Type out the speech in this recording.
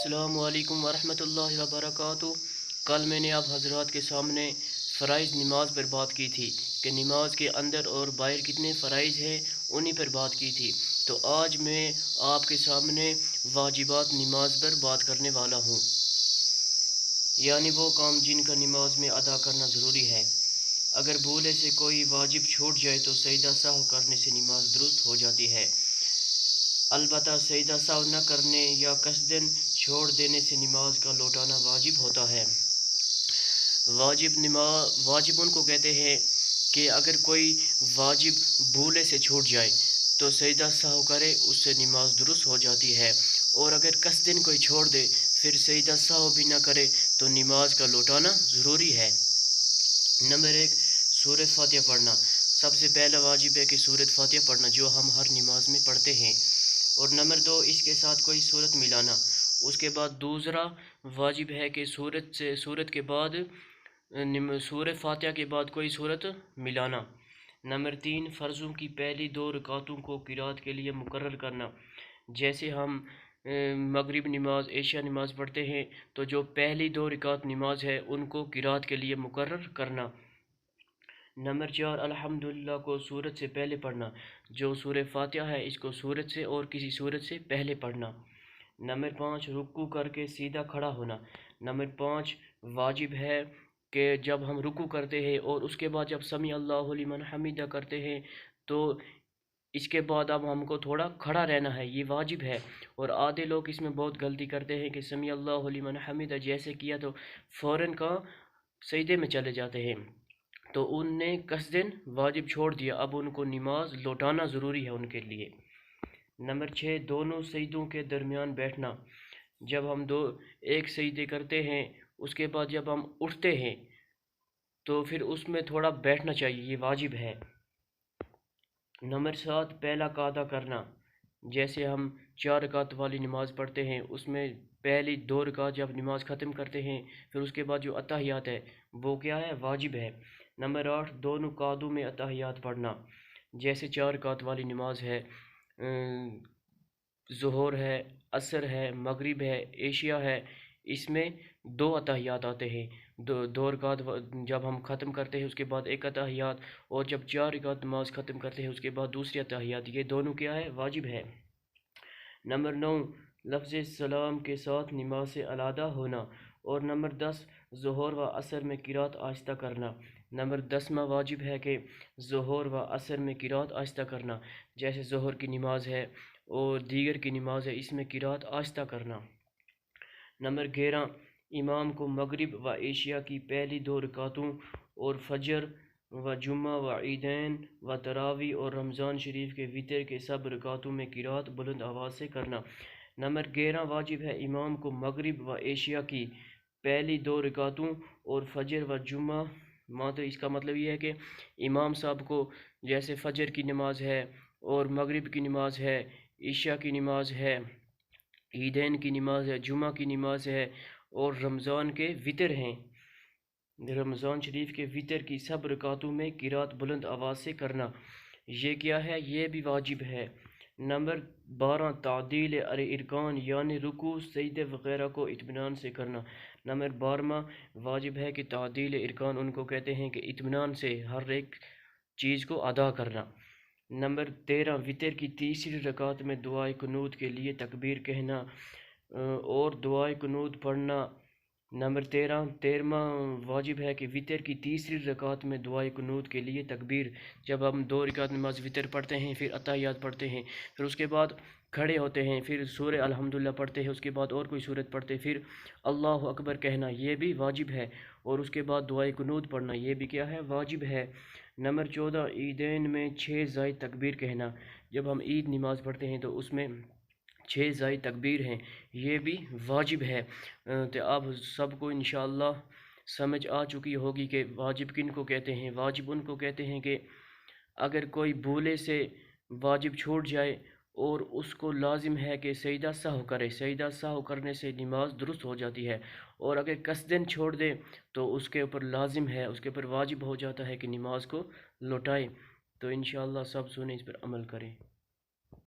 अस्सलामु अलैकुम वरहमतुल्लाहि वबरकातुहू। कल मैंने आप हजरात के सामने फ़राइज़ नमाज पर बात की थी कि नमाज के अंदर और बाहर कितने फ़राइज़ हैं, उन्हीं पर बात की थी। तो आज मैं आपके सामने वाजिबात नमाज पर बात करने वाला हूँ, यानी वो काम जिनका नमाज में अदा करना ज़रूरी है। अगर भूले से कोई वाजिब छूट जाए तो सजदा सहव करने से नमाज दुरुस्त हो जाती है। अलबत्ता सजदा सहव न करने या कसदन छोड़ देने से नमाज का लौटाना वाजिब होता है। वाजिब उनको कहते हैं कि अगर कोई वाजिब भूले से छूट जाए तो सजदा सहव करे, उससे नमाज दुरुस्त हो जाती है। और अगर कसदन कोई छोड़ दे फिर सजदा सहव भी न करे तो नमाज का लौटाना ज़रूरी है। नंबर 1, सूरत फातिहा पढ़ना। सबसे पहला वाजिब है कि सूरत फातिहा पढ़ना, जो हम हर नमाज में पढ़ते हैं। और नंबर 2, इसके साथ कोई सूरत मिलाना। उसके बाद दूसरा वाजिब है कि सूरत के बाद सूरत फातिहा के बाद कोई सूरत मिलाना। नंबर 3, फ़र्ज़ों की पहली 2 रकातों को क़िरात के लिए मुकर्रर करना। जैसे हम मगरिब नमाज, एशिया नमाज पढ़ते हैं तो जो पहली 2 रकात नमाज है उनको क़िरात के लिए मुकर्रर करना। नंबर 4, अल्हम्दुलिल्लाह को सूरत से पहले पढ़ना। जो सूरत फातिहा है इसको सूरत से और किसी सूरत से पहले पढ़ना। नंबर 5, रुकू करके सीधा खड़ा होना। नंबर 5, वाजिब है कि जब हम रुकू करते हैं और उसके बाद जब समी अल्लाहु लिमन हमीदा करते हैं तो इसके बाद अब हमको थोड़ा खड़ा रहना है, ये वाजिब है। और आधे लोग इसमें बहुत गलती करते हैं कि समी अल्लाहु लिमन हमीदा जैसे किया तो फ़ौरन का सजदे में चले जाते हैं, तो उनने कसदन वाजिब छोड़ दिया, अब उनको नमाज लौटाना ज़रूरी है उनके लिए। नंबर 6, दोनों सजदों के दरमियान बैठना। जब हम एक सजदे करते हैं उसके बाद जब हम उठते हैं तो फिर उसमें थोड़ा बैठना चाहिए, ये वाजिब है। नंबर 7, पहला कादा करना। जैसे हम 4 रकात वाली नमाज पढ़ते हैं उसमें पहली 2 रकात जब नमाज ख़त्म करते हैं फिर उसके बाद जो अत्तहियात है वो क्या है, वाजिब है। नंबर 8, दोनों कादों में अत्तहियात पढ़ना। जैसे 4 रकात वाली नमाज है, ज़ोहर है, असर है, मगरिब है, एशिया है, इसमें 2 अत्तहियात आते हैं। दो रकात जब हम ख़त्म करते हैं उसके बाद एक अत्तहियात, और जब 4 रकात नमाज ख़त्म करते हैं उसके बाद दूसरी अत्तहियात, ये दोनों क्या है, वाजिब है। नंबर 9, लफ्ज़ सलाम के साथ नमाज से अलहदा होना। और नंबर 10, ज़ोहर व असर में क़िरात आहिस्ता करना। नंबर 10वां वाजिब है कि ज़ोहर व असर में क़िरात आहिस्ता करना। जैसे ज़ोहर की नमाज है और दीगर की नमाज है, इसमें क़िरात आहिस्ता करना। नंबर 11, इमाम को मगरिब व एशिया की पहली 2 रकातों और फजर व जुम्मा व ईदैन व तरावी और रमज़ान शरीफ के वितर के सब रकातों में क़िरात बुलंद आवाज़ से करना। नंबर 11 वाजिब है इमाम को मगरिब व एशिया की पहली 2 रकातों और फजर व जुम्मा, तो इसका मतलब ये है कि इमाम साहब को जैसे फजर की नमाज है और मगरिब की नमाज है, ईशा की नमाज है, ईदैन की नमाज है, जुमा की नमाज है और रमज़ान के वितर हैं, रमज़ान शरीफ के वितर की सब रकातों में क़िरात बुलंद आवाज़ से करना, ये क्या है, ये भी वाजिब है। नंबर 12, तादील अरकान यानी रुकू सजदे वगैरह को इत्मीनान से करना। नंबर 12वां वाजिब है कि तादील अरकान उनको कहते हैं कि इत्मीनान से हर एक चीज़ को अदा करना। नंबर 13, वितर की तीसरी रकात में दुआए कुनूत के लिए तकबीर कहना और दुआए कुनूत पढ़ना। नंबर 13वां वाजिब है कि वितर की तीसरी रकात में दुआए कुनूत के लिए तकबीर, जब हम 2 रकात नमाज वितर पढ़ते हैं फिर अत्तहियात पढ़ते हैं फिर उसके बाद खड़े होते हैं फिर सूरह अल्हम्दुलिल्लाह पढ़ते हैं, उसके बाद और कोई सूरत पढ़ते हैं फिर अल्लाहु अकबर कहना, ये भी वाजिब है। और उसके बाद दुआए कुनूत पढ़ना, ये भी क्या है, वाजिब है। नंबर 14, ईदैन में 6 ज़ायद तकबीर कहना। जब हम ईद नमाज पढ़ते हैं तो उसमें 6 ज़ायद तकबीर हैं, ये भी वाजिब है। तो अब सबको इंशाअल्लाह समझ आ चुकी होगी कि वाजिब किन को कहते हैं। वाजिब उनको कहते हैं कि अगर कोई भूले से वाजिब छूट जाए और उसको लाजिम है कि सजदा सहव करे, सजदा सहव करने से नमाज दुरुस्त हो जाती है। और अगर कसदन छोड़ दे तो उसके ऊपर लाजिम है, उसके ऊपर वाजिब हो जाता है कि नमाज को लौटाए। तो इंशाअल्लाह सब सुने, इस पर अमल करें।